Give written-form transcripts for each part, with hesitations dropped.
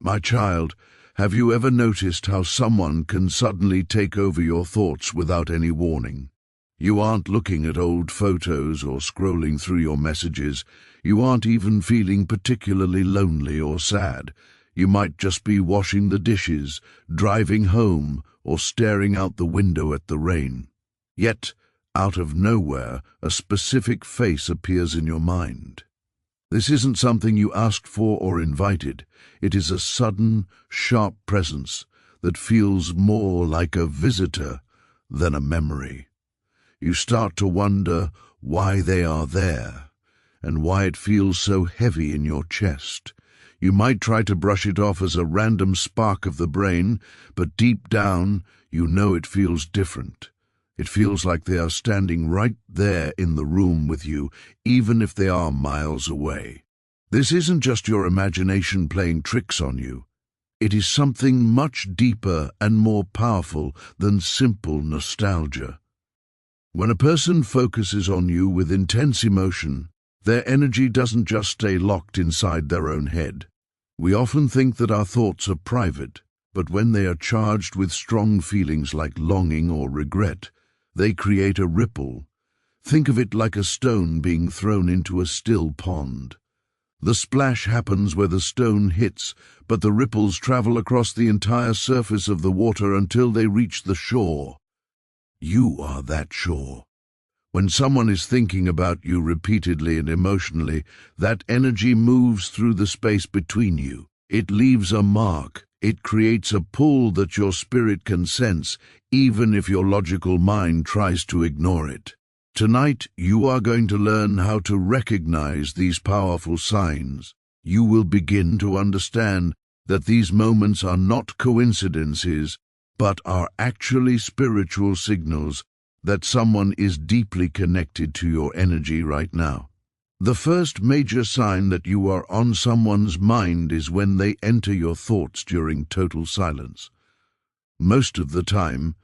My child, have you ever noticed how someone can suddenly take over your thoughts without any warning? You aren't looking at old photos or scrolling through your messages. You aren't even feeling particularly lonely or sad. You might just be washing the dishes, driving home, or staring out the window at the rain. Yet, out of nowhere, a specific face appears in your mind. This isn't something you asked for or invited. It is a sudden, sharp presence that feels more like a visitor than a memory. You start to wonder why they are there and why it feels so heavy in your chest. You might try to brush it off as a random spark of the brain, but deep down you know it feels different. It feels like they are standing right there in the room with you, even if they are miles away. This isn't just your imagination playing tricks on you. It is something much deeper and more powerful than simple nostalgia. When a person focuses on you with intense emotion, their energy doesn't just stay locked inside their own head. We often think that our thoughts are private, but when they are charged with strong feelings like longing or regret, they create a ripple. Think of it like a stone being thrown into a still pond. The splash happens where the stone hits, but the ripples travel across the entire surface of the water until they reach the shore. You are that shore. When someone is thinking about you repeatedly and emotionally, that energy moves through the space between you. It leaves a mark. It creates a pull that your spirit can sense, even if your logical mind tries to ignore it. Tonight, you are going to learn how to recognize these powerful signs. You will begin to understand that these moments are not coincidences, but are actually spiritual signals that someone is deeply connected to your energy right now. The first major sign that you are on someone's mind is when they enter your thoughts during total silence. Most of the time,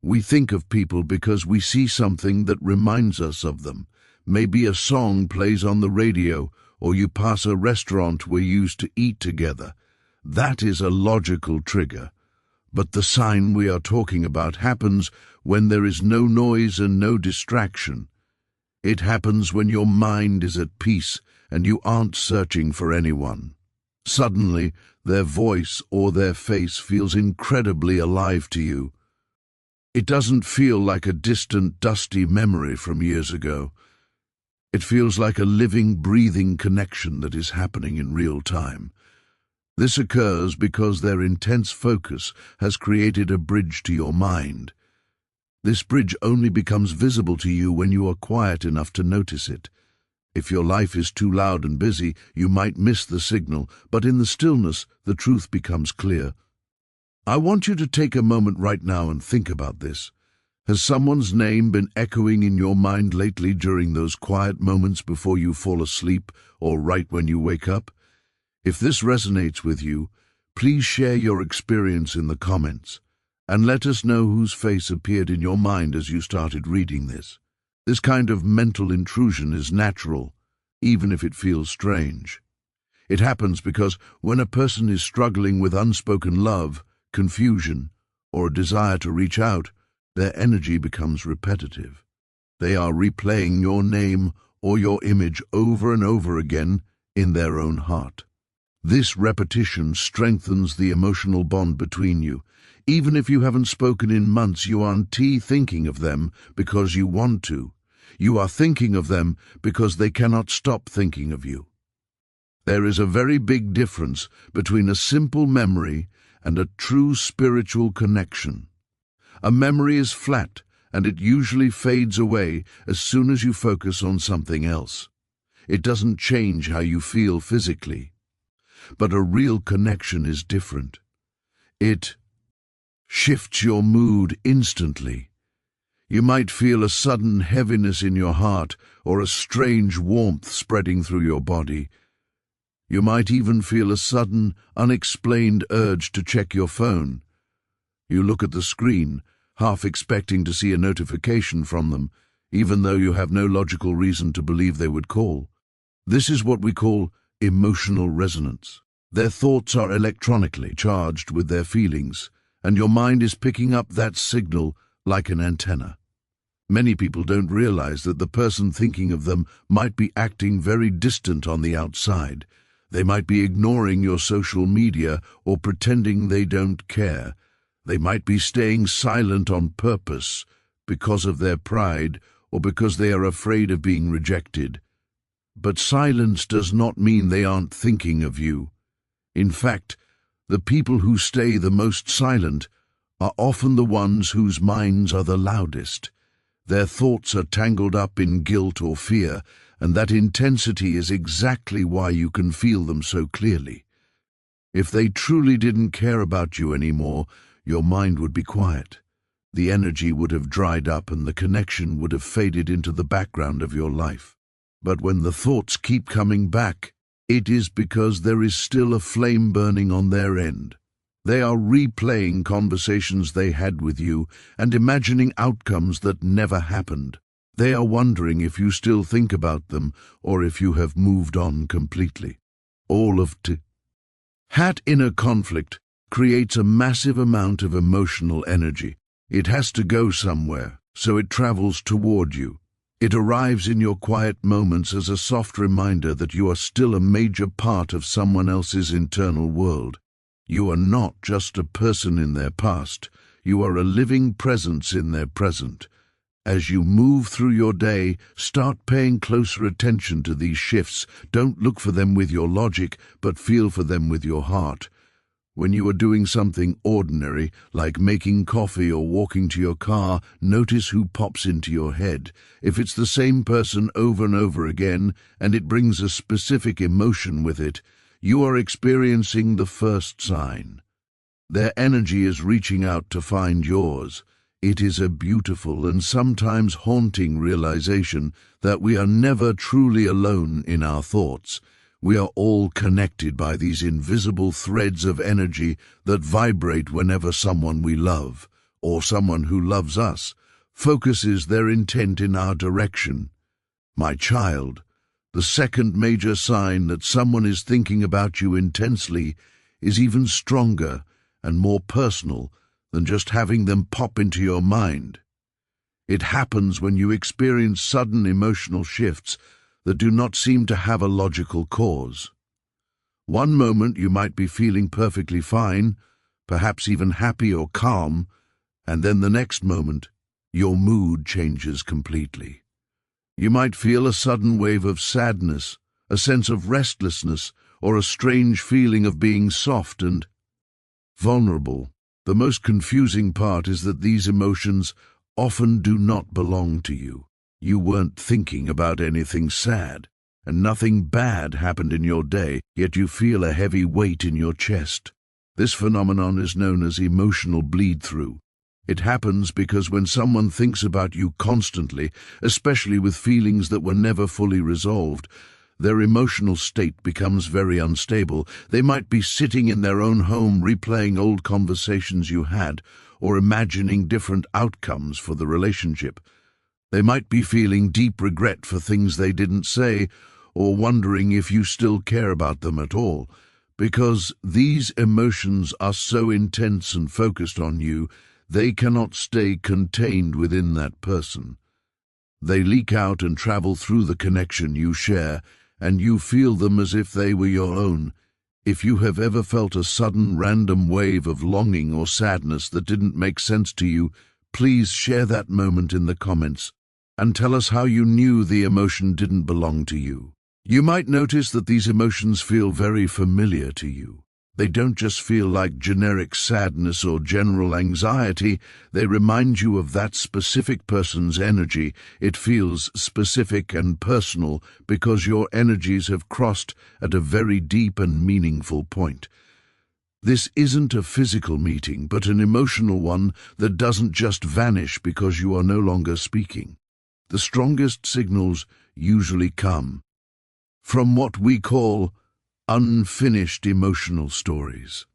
we think of people because we see something that reminds us of them. Maybe a song plays on the radio, or you pass a restaurant we used to eat together. That is a logical trigger. But the sign we are talking about happens when there is no noise and no distraction. It happens when your mind is at peace and you aren't searching for anyone. Suddenly, their voice or their face feels incredibly alive to you. It doesn't feel like a distant, dusty memory from years ago. It feels like a living, breathing connection that is happening in real time. This occurs because their intense focus has created a bridge to your mind. This bridge only becomes visible to you when you are quiet enough to notice it. If your life is too loud and busy, you might miss the signal, but in the stillness, the truth becomes clear. I want you to take a moment right now and think about this. Has someone's name been echoing in your mind lately during those quiet moments before you fall asleep or right when you wake up? If this resonates with you, please share your experience in the comments and let us know whose face appeared in your mind as you started reading this. This kind of mental intrusion is natural, even if it feels strange. It happens because when a person is struggling with unspoken love, confusion, or a desire to reach out, their energy becomes repetitive. They are replaying your name or your image over and over again in their own heart. This repetition strengthens the emotional bond between you. Even if you haven't spoken in months, you aren't thinking of them because you want to. You are thinking of them because they cannot stop thinking of you. There is a very big difference between a simple memory and a true spiritual connection. A memory is flat, and it usually fades away as soon as you focus on something else. It doesn't change how you feel physically. But a real connection is different. It shifts your mood instantly. You might feel a sudden heaviness in your heart or a strange warmth spreading through your body. You might even feel a sudden, unexplained urge to check your phone. You look at the screen, half expecting to see a notification from them, even though you have no logical reason to believe they would call. This is what we call emotional resonance. Their thoughts are electronically charged with their feelings, and your mind is picking up that signal like an antenna. Many people don't realize that the person thinking of them might be acting very distant on the outside. They might be ignoring your social media or pretending they don't care. They might be staying silent on purpose because of their pride or because they are afraid of being rejected. But silence does not mean they aren't thinking of you. In fact, the people who stay the most silent are often the ones whose minds are the loudest. Their thoughts are tangled up in guilt or fear, and that intensity is exactly why you can feel them so clearly. If they truly didn't care about you anymore, your mind would be quiet. The energy would have dried up and the connection would have faded into the background of your life. But when the thoughts keep coming back, it is because there is still a flame burning on their end. They are replaying conversations they had with you and imagining outcomes that never happened. They are wondering if you still think about them or if you have moved on completely. All of that inner conflict creates a massive amount of emotional energy. It has to go somewhere, so it travels toward you. It arrives in your quiet moments as a soft reminder that you are still a major part of someone else's internal world. You are not just a person in their past, you are a living presence in their present. As you move through your day, start paying closer attention to these shifts. Don't look for them with your logic, but feel for them with your heart. When you are doing something ordinary, like making coffee or walking to your car, notice who pops into your head. If it's the same person over and over again, and it brings a specific emotion with it, you are experiencing the first sign. Their energy is reaching out to find yours. It is a beautiful and sometimes haunting realization that we are never truly alone in our thoughts. We are all connected by these invisible threads of energy that vibrate whenever someone we love, or someone who loves us, focuses their intent in our direction. My child, the second major sign that someone is thinking about you intensely is even stronger and more personal than just having them pop into your mind. It happens when you experience sudden emotional shifts that do not seem to have a logical cause. One moment you might be feeling perfectly fine, perhaps even happy or calm, and then the next moment your mood changes completely. You might feel a sudden wave of sadness, a sense of restlessness, or a strange feeling of being soft and vulnerable. The most confusing part is that these emotions often do not belong to you. You weren't thinking about anything sad, and nothing bad happened in your day, yet you feel a heavy weight in your chest. This phenomenon is known as emotional bleed-through. It happens because when someone thinks about you constantly, especially with feelings that were never fully resolved, their emotional state becomes very unstable. They might be sitting in their own home replaying old conversations you had, or imagining different outcomes for the relationship. They might be feeling deep regret for things they didn't say, or wondering if you still care about them at all. Because these emotions are so intense and focused on you, they cannot stay contained within that person. They leak out and travel through the connection you share, and you feel them as if they were your own. If you have ever felt a sudden random wave of longing or sadness that didn't make sense to you, please share that moment in the comments and tell us how you knew the emotion didn't belong to you. You might notice that these emotions feel very familiar to you. They don't just feel like generic sadness or general anxiety. They remind you of that specific person's energy. It feels specific and personal because your energies have crossed at a very deep and meaningful point. This isn't a physical meeting, but an emotional one that doesn't just vanish because you are no longer speaking. The strongest signals usually come from what we call unfinished emotional stories.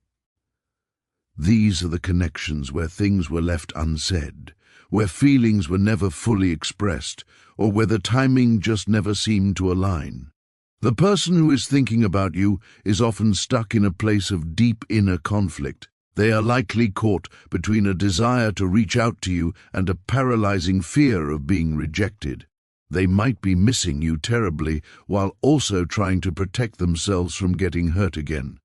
These are the connections where things were left unsaid, where feelings were never fully expressed, or where the timing just never seemed to align. The person who is thinking about you is often stuck in a place of deep inner conflict. They are likely caught between a desire to reach out to you and a paralyzing fear of being rejected. They might be missing you terribly while also trying to protect themselves from getting hurt again.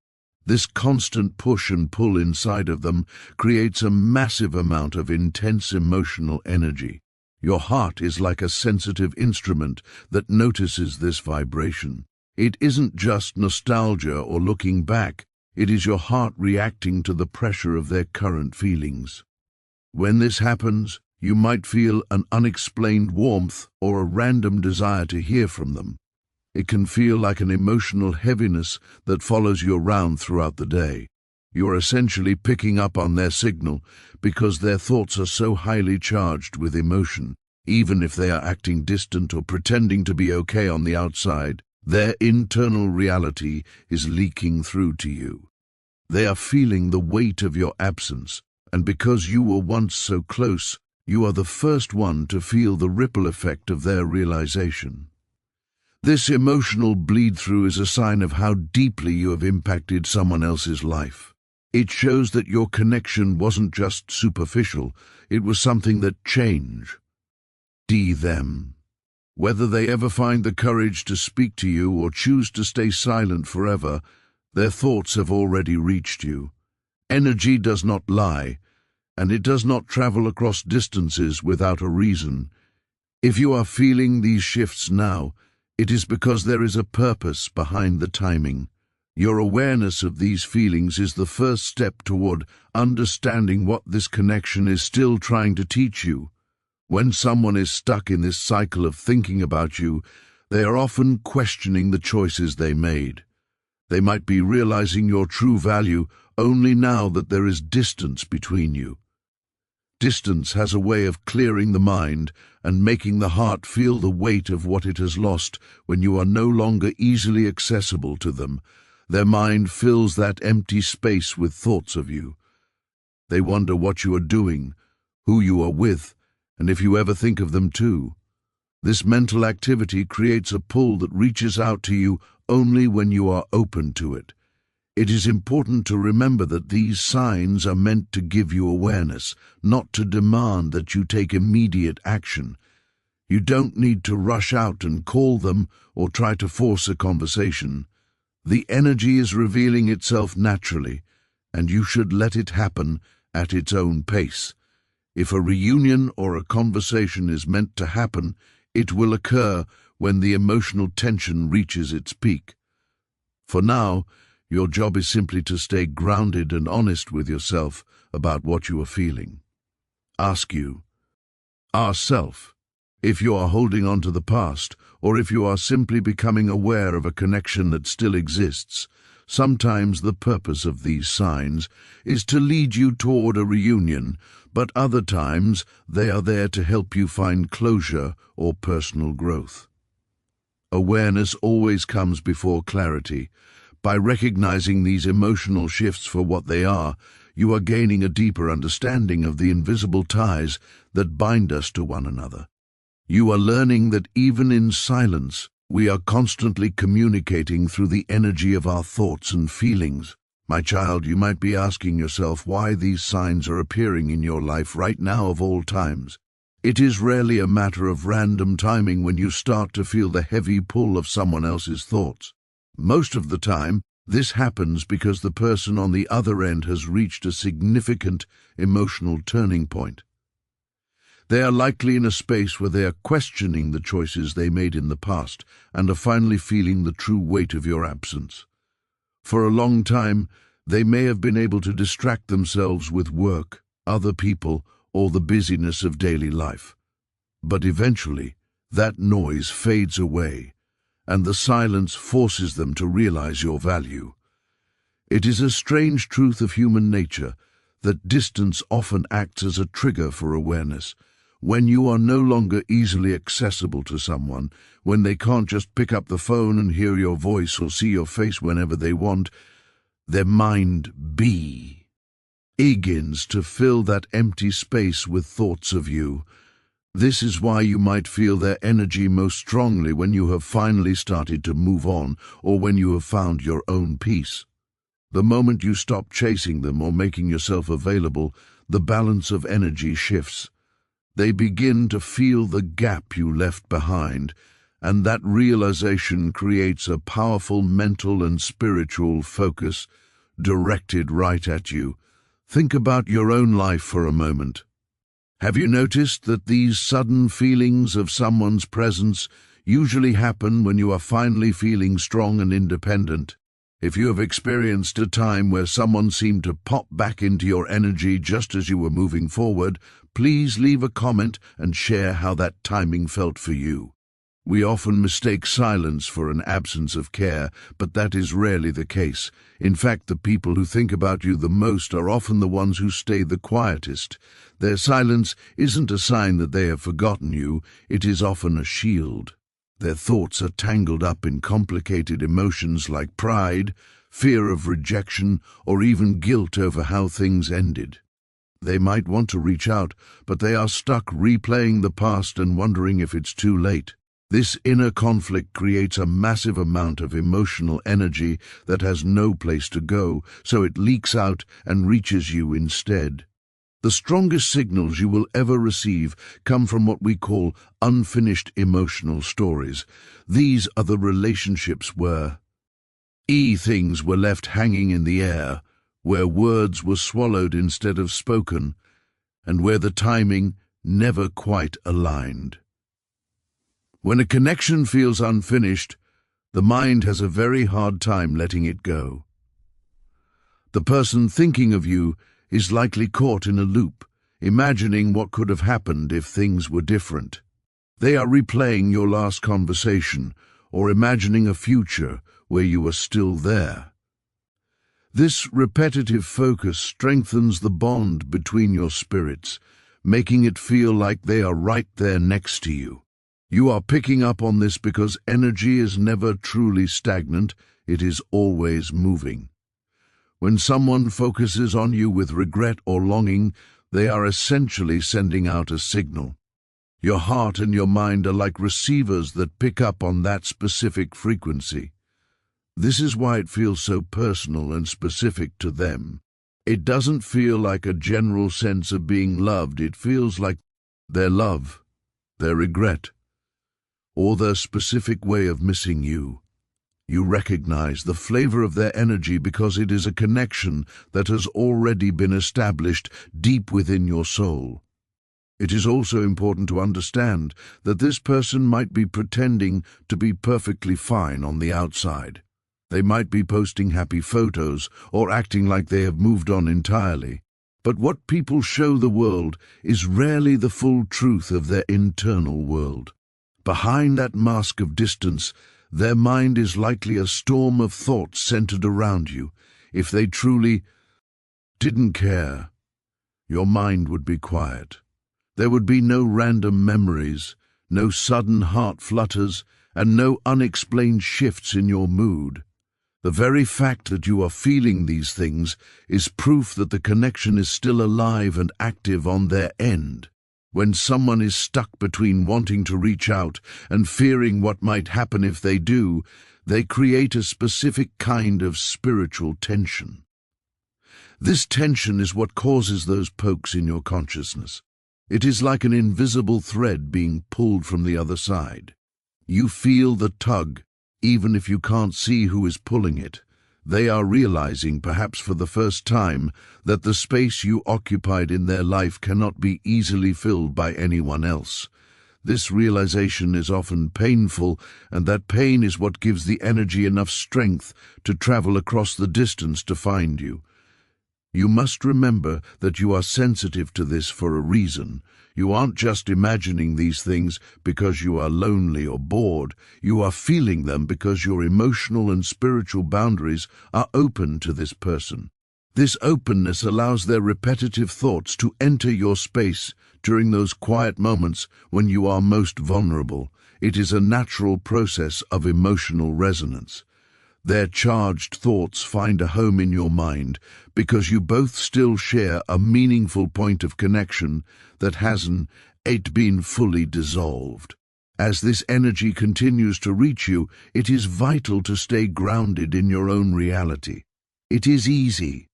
This constant push and pull inside of them creates a massive amount of intense emotional energy. Your heart is like a sensitive instrument that notices this vibration. It isn't just nostalgia or looking back, it is your heart reacting to the pressure of their current feelings. When this happens, you might feel an unexplained warmth or a random desire to hear from them. It can feel like an emotional heaviness that follows you around throughout the day. You're essentially picking up on their signal because their thoughts are so highly charged with emotion. Even if they are acting distant or pretending to be okay on the outside, their internal reality is leaking through to you. They are feeling the weight of your absence, and because you were once so close, you are the first one to feel the ripple effect of their realization. This emotional bleed-through is a sign of how deeply you have impacted someone else's life. It shows that your connection wasn't just superficial, it was something that changed them. Whether they ever find the courage to speak to you or choose to stay silent forever, their thoughts have already reached you. Energy does not lie, and it does not travel across distances without a reason. If you are feeling these shifts now, it is because there is a purpose behind the timing. Your awareness of these feelings is the first step toward understanding what this connection is still trying to teach you. When someone is stuck in this cycle of thinking about you, they are often questioning the choices they made. They might be realizing your true value only now that there is distance between you. Distance has a way of clearing the mind and making the heart feel the weight of what it has lost when you are no longer easily accessible to them. Their mind fills that empty space with thoughts of you. They wonder what you are doing, who you are with, and if you ever think of them too. This mental activity creates a pull that reaches out to you only when you are open to it. It is important to remember that these signs are meant to give you awareness, not to demand that you take immediate action. You don't need to rush out and call them or try to force a conversation. The energy is revealing itself naturally, and you should let it happen at its own pace. If a reunion or a conversation is meant to happen, it will occur when the emotional tension reaches its peak. For now, your job is simply to stay grounded and honest with yourself about what you are feeling. Ask ourself, if you are holding on to the past, or if you are simply becoming aware of a connection that still exists. Sometimes the purpose of these signs is to lead you toward a reunion, but other times they are there to help you find closure or personal growth. Awareness always comes before clarity. By recognizing these emotional shifts for what they are, you are gaining a deeper understanding of the invisible ties that bind us to one another. You are learning that even in silence, we are constantly communicating through the energy of our thoughts and feelings. My child, you might be asking yourself why these signs are appearing in your life right now of all times. It is rarely a matter of random timing when you start to feel the heavy pull of someone else's thoughts. Most of the time, this happens because the person on the other end has reached a significant emotional turning point. They are likely in a space where they are questioning the choices they made in the past and are finally feeling the true weight of your absence. For a long time, they may have been able to distract themselves with work, other people, or the busyness of daily life. But eventually, that noise fades away, and the silence forces them to realize your value. It is a strange truth of human nature that distance often acts as a trigger for awareness. When you are no longer easily accessible to someone, when they can't just pick up the phone and hear your voice or see your face whenever they want, their mind begins to fill that empty space with thoughts of you. This is why you might feel their energy most strongly when you have finally started to move on or when you have found your own peace. The moment you stop chasing them or making yourself available, the balance of energy shifts. They begin to feel the gap you left behind, and that realization creates a powerful mental and spiritual focus directed right at you. Think about your own life for a moment. Have you noticed that these sudden feelings of someone's presence usually happen when you are finally feeling strong and independent? If you have experienced a time where someone seemed to pop back into your energy just as you were moving forward, please leave a comment and share how that timing felt for you. We often mistake silence for an absence of care, but that is rarely the case. In fact, the people who think about you the most are often the ones who stay the quietest. Their silence isn't a sign that they have forgotten you, it is often a shield. Their thoughts are tangled up in complicated emotions like pride, fear of rejection, or even guilt over how things ended. They might want to reach out, but they are stuck replaying the past and wondering if it's too late. This inner conflict creates a massive amount of emotional energy that has no place to go, so it leaks out and reaches you instead. The strongest signals you will ever receive come from what we call unfinished emotional stories. These are the relationships where things were left hanging in the air, where words were swallowed instead of spoken, and where the timing never quite aligned. When a connection feels unfinished, the mind has a very hard time letting it go. The person thinking of you is likely caught in a loop, imagining what could have happened if things were different. They are replaying your last conversation or imagining a future where you are still there. This repetitive focus strengthens the bond between your spirits, making it feel like they are right there next to you. You are picking up on this because energy is never truly stagnant, it is always moving. When someone focuses on you with regret or longing, they are essentially sending out a signal. Your heart and your mind are like receivers that pick up on that specific frequency. This is why it feels so personal and specific to them. It doesn't feel like a general sense of being loved, it feels like their love, their regret, or their specific way of missing you. You recognize the flavor of their energy because it is a connection that has already been established deep within your soul. It is also important to understand that this person might be pretending to be perfectly fine on the outside. They might be posting happy photos or acting like they have moved on entirely. But what people show the world is rarely the full truth of their internal world. Behind that mask of distance, their mind is likely a storm of thoughts centered around you. If they truly didn't care, your mind would be quiet. There would be no random memories, no sudden heart flutters, and no unexplained shifts in your mood. The very fact that you are feeling these things is proof that the connection is still alive and active on their end. When someone is stuck between wanting to reach out and fearing what might happen if they do, they create a specific kind of spiritual tension. This tension is what causes those pokes in your consciousness. It is like an invisible thread being pulled from the other side. You feel the tug, even if you can't see who is pulling it. They are realizing, perhaps for the first time, that the space you occupied in their life cannot be easily filled by anyone else. This realization is often painful, and that pain is what gives the energy enough strength to travel across the distance to find you. You must remember that you are sensitive to this for a reason. You aren't just imagining these things because you are lonely or bored. You are feeling them because your emotional and spiritual boundaries are open to this person. This openness allows their repetitive thoughts to enter your space during those quiet moments when you are most vulnerable. It is a natural process of emotional resonance. Their charged thoughts find a home in your mind because you both still share a meaningful point of connection that has an it been fully dissolved. As this energy continues to reach you, it is vital to stay grounded in your own reality. It is easy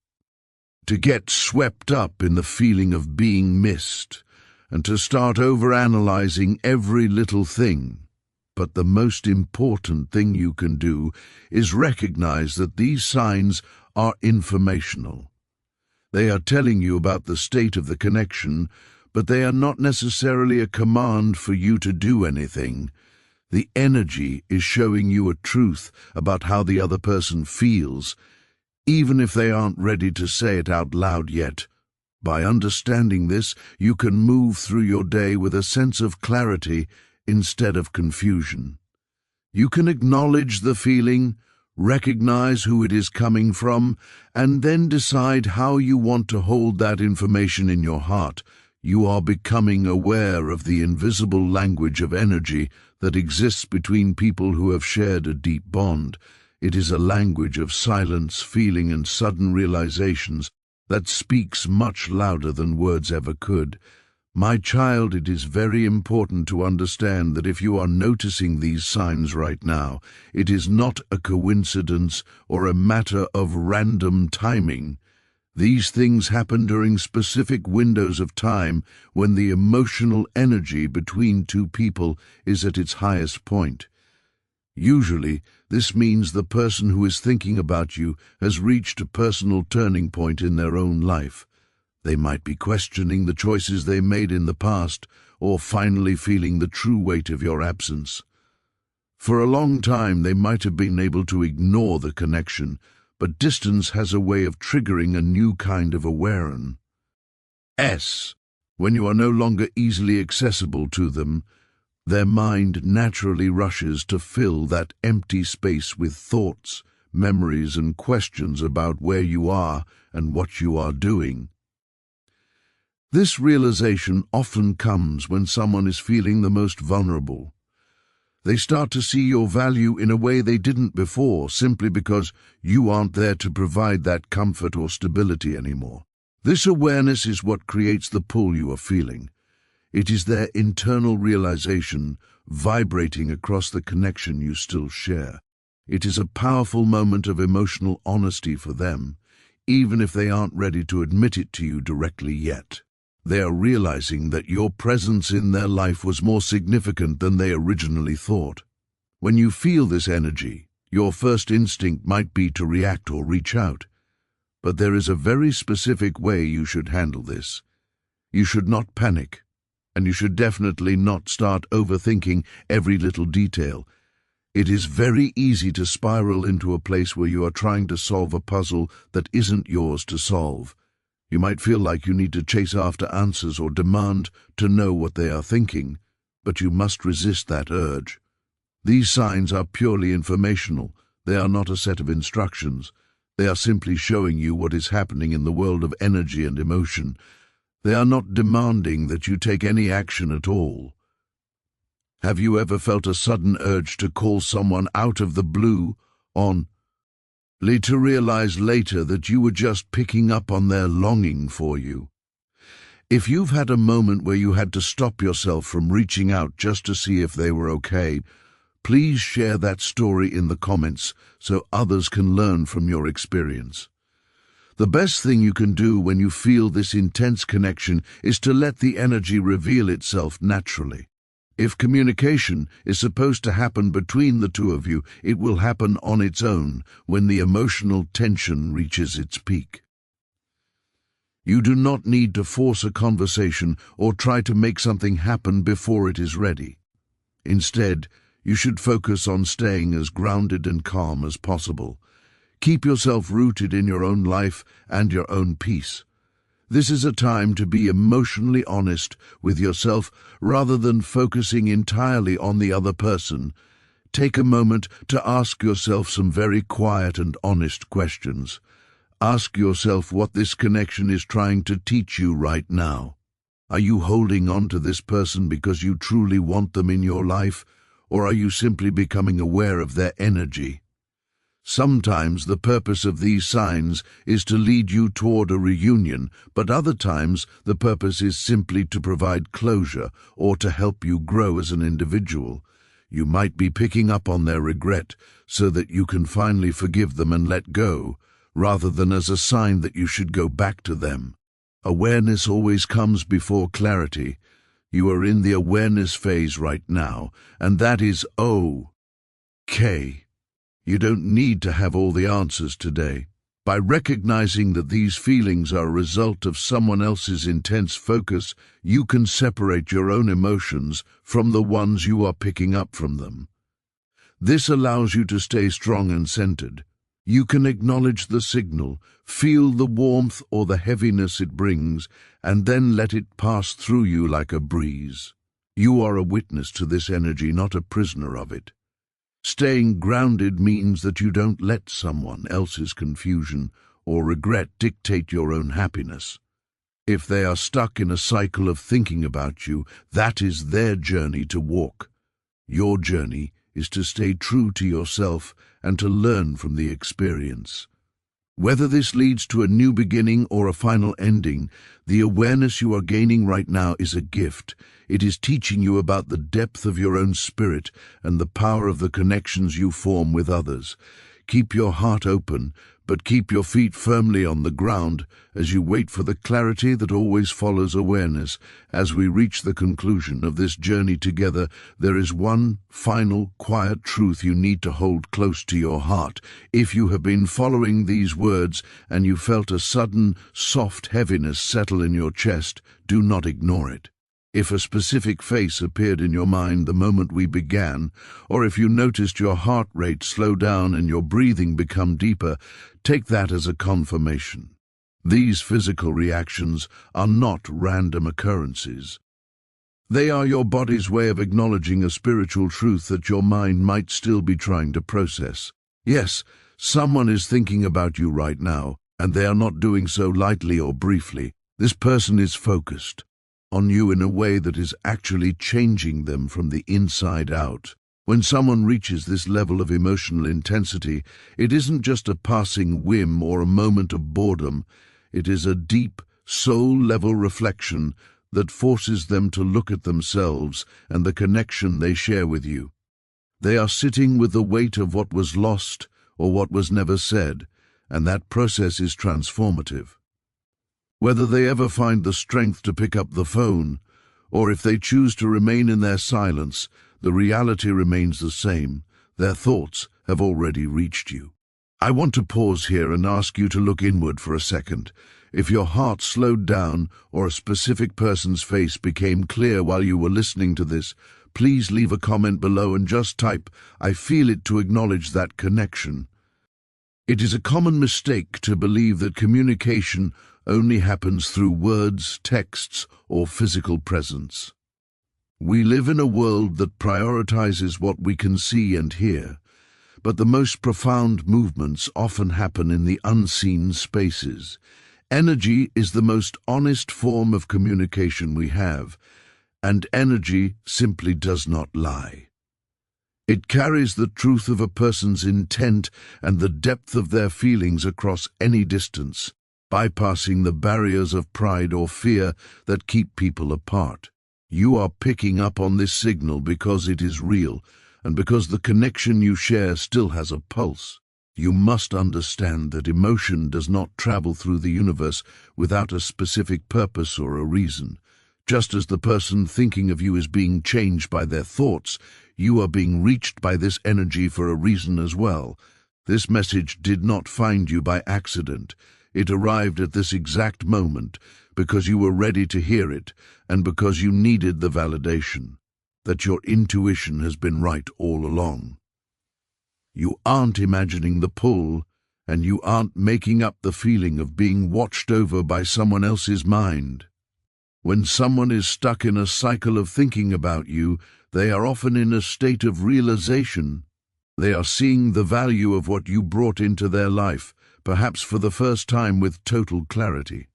to get swept up in the feeling of being missed and to start overanalyzing every little thing. But the most important thing you can do is recognize that these signs are informational. They are telling you about the state of the connection, but they are not necessarily a command for you to do anything. The energy is showing you a truth about how the other person feels, even if they aren't ready to say it out loud yet. By understanding this, you can move through your day with a sense of clarity instead of confusion. You can acknowledge the feeling, recognize who it is coming from, and then decide how you want to hold that information in your heart. You are becoming aware of the invisible language of energy that exists between people who have shared a deep bond. It is a language of silence, feeling, and sudden realizations that speaks much louder than words ever could. My child, it is very important to understand that if you are noticing these signs right now, it is not a coincidence or a matter of random timing. These things happen during specific windows of time when the emotional energy between two people is at its highest point. Usually, this means the person who is thinking about you has reached a personal turning point in their own life. They might be questioning the choices they made in the past, or finally feeling the true weight of your absence. For a long time, they might have been able to ignore the connection, but distance has a way of triggering a new kind of awareness. When you are no longer easily accessible to them, their mind naturally rushes to fill that empty space with thoughts, memories, and questions about where you are and what you are doing. This realization often comes when someone is feeling the most vulnerable. They start to see your value in a way they didn't before, simply because you aren't there to provide that comfort or stability anymore. This awareness is what creates the pull you are feeling. It is their internal realization vibrating across the connection you still share. It is a powerful moment of emotional honesty for them, even if they aren't ready to admit it to you directly yet. They are realizing that your presence in their life was more significant than they originally thought. When you feel this energy, your first instinct might be to react or reach out. But there is a very specific way you should handle this. You should not panic, and you should definitely not start overthinking every little detail. It is very easy to spiral into a place where you are trying to solve a puzzle that isn't yours to solve. You might feel like you need to chase after answers or demand to know what they are thinking, but you must resist that urge. These signs are purely informational. They are not a set of instructions. They are simply showing you what is happening in the world of energy and emotion. They are not demanding that you take any action at all. Have you ever felt a sudden urge to call someone out of the blue, only to realize later that you were just picking up on their longing for you? If you've had a moment where you had to stop yourself from reaching out just to see if they were okay, please share that story in the comments so others can learn from your experience. The best thing you can do when you feel this intense connection is to let the energy reveal itself naturally. If communication is supposed to happen between the two of you, it will happen on its own when the emotional tension reaches its peak. You do not need to force a conversation or try to make something happen before it is ready. Instead, you should focus on staying as grounded and calm as possible. Keep yourself rooted in your own life and your own peace. This is a time to be emotionally honest with yourself rather than focusing entirely on the other person. Take a moment to ask yourself some very quiet and honest questions. Ask yourself what this connection is trying to teach you right now. Are you holding on to this person because you truly want them in your life, or are you simply becoming aware of their energy? Sometimes the purpose of these signs is to lead you toward a reunion, but other times the purpose is simply to provide closure or to help you grow as an individual. You might be picking up on their regret so that you can finally forgive them and let go, rather than as a sign that you should go back to them. Awareness always comes before clarity. You are in the awareness phase right now, and that is okay. You don't need to have all the answers today. By recognizing that these feelings are a result of someone else's intense focus, you can separate your own emotions from the ones you are picking up from them. This allows you to stay strong and centered. You can acknowledge the signal, feel the warmth or the heaviness it brings, and then let it pass through you like a breeze. You are a witness to this energy, not a prisoner of it. Staying grounded means that you don't let someone else's confusion or regret dictate your own happiness. If they are stuck in a cycle of thinking about you, that is their journey to walk. Your journey is to stay true to yourself and to learn from the experience. Whether this leads to a new beginning or a final ending, the awareness you are gaining right now is a gift. It is teaching you about the depth of your own spirit and the power of the connections you form with others. Keep your heart open, but keep your feet firmly on the ground as you wait for the clarity that always follows awareness. As we reach the conclusion of this journey together, there is one final, quiet truth you need to hold close to your heart. If you have been following these words and you felt a sudden, soft heaviness settle in your chest, do not ignore it. If a specific face appeared in your mind the moment we began, or if you noticed your heart rate slow down and your breathing become deeper, take that as a confirmation. These physical reactions are not random occurrences. They are your body's way of acknowledging a spiritual truth that your mind might still be trying to process. Yes, someone is thinking about you right now, and they are not doing so lightly or briefly. This person is focused on you in a way that is actually changing them from the inside out. When someone reaches this level of emotional intensity, it isn't just a passing whim or a moment of boredom. It is a deep, soul-level reflection that forces them to look at themselves and the connection they share with you. They are sitting with the weight of what was lost or what was never said, and that process is transformative. Whether they ever find the strength to pick up the phone, or if they choose to remain in their silence, the reality remains the same. Their thoughts have already reached you. I want to pause here and ask you to look inward for a second. If your heart slowed down or a specific person's face became clear while you were listening to this, please leave a comment below and just type, "I feel it," to acknowledge that connection. It is a common mistake to believe that communication only happens through words, texts, or physical presence. We live in a world that prioritizes what we can see and hear, but the most profound movements often happen in the unseen spaces. Energy is the most honest form of communication we have, and energy simply does not lie. It carries the truth of a person's intent and the depth of their feelings across any distance, bypassing the barriers of pride or fear that keep people apart. You are picking up on this signal because it is real, and because the connection you share still has a pulse. You must understand that emotion does not travel through the universe without a specific purpose or a reason. Just as the person thinking of you is being changed by their thoughts, you are being reached by this energy for a reason as well. This message did not find you by accident. It arrived at this exact moment because you were ready to hear it and because you needed the validation that your intuition has been right all along. You aren't imagining the pull, and you aren't making up the feeling of being watched over by someone else's mind. When someone is stuck in a cycle of thinking about you, they are often in a state of realization. They are seeing the value of what you brought into their life, perhaps for the first time with total clarity.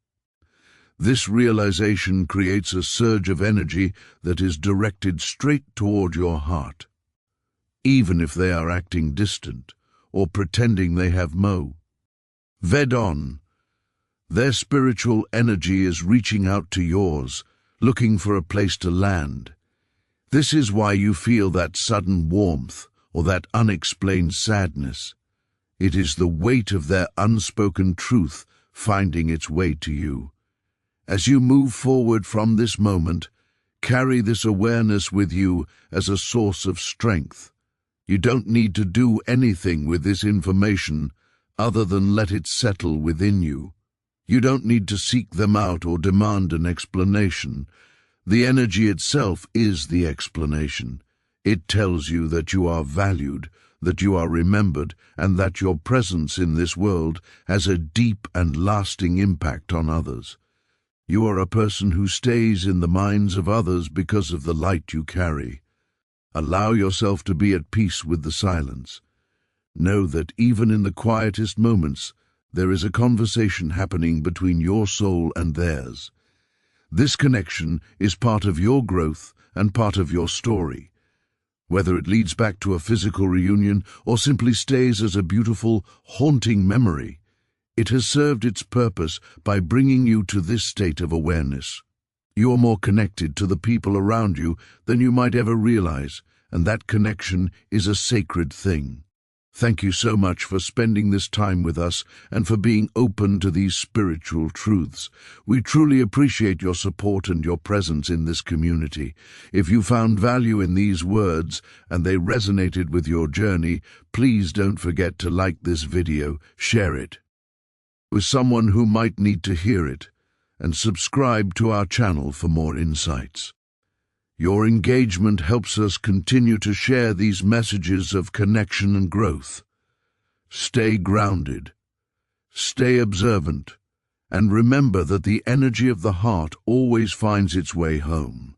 This realization creates a surge of energy that is directed straight toward your heart. Even if they are acting distant or pretending they have mo. Ved on. Their spiritual energy is reaching out to yours, looking for a place to land. This is why you feel that sudden warmth or that unexplained sadness. It is the weight of their unspoken truth finding its way to you. As you move forward from this moment, carry this awareness with you as a source of strength. You don't need to do anything with this information other than let it settle within you. You don't need to seek them out or demand an explanation. The energy itself is the explanation. It tells you that you are valued, that you are remembered, and that your presence in this world has a deep and lasting impact on others. You are a person who stays in the minds of others because of the light you carry. Allow yourself to be at peace with the silence. Know that even in the quietest moments, there is a conversation happening between your soul and theirs. This connection is part of your growth and part of your story. Whether it leads back to a physical reunion or simply stays as a beautiful, haunting memory, it has served its purpose by bringing you to this state of awareness. You are more connected to the people around you than you might ever realize, and that connection is a sacred thing. Thank you so much for spending this time with us and for being open to these spiritual truths. We truly appreciate your support and your presence in this community. If you found value in these words and they resonated with your journey, please don't forget to like this video, share it with someone who might need to hear it, and subscribe to our channel for more insights. Your engagement helps us continue to share these messages of connection and growth. Stay grounded, stay observant, and remember that the energy of the heart always finds its way home.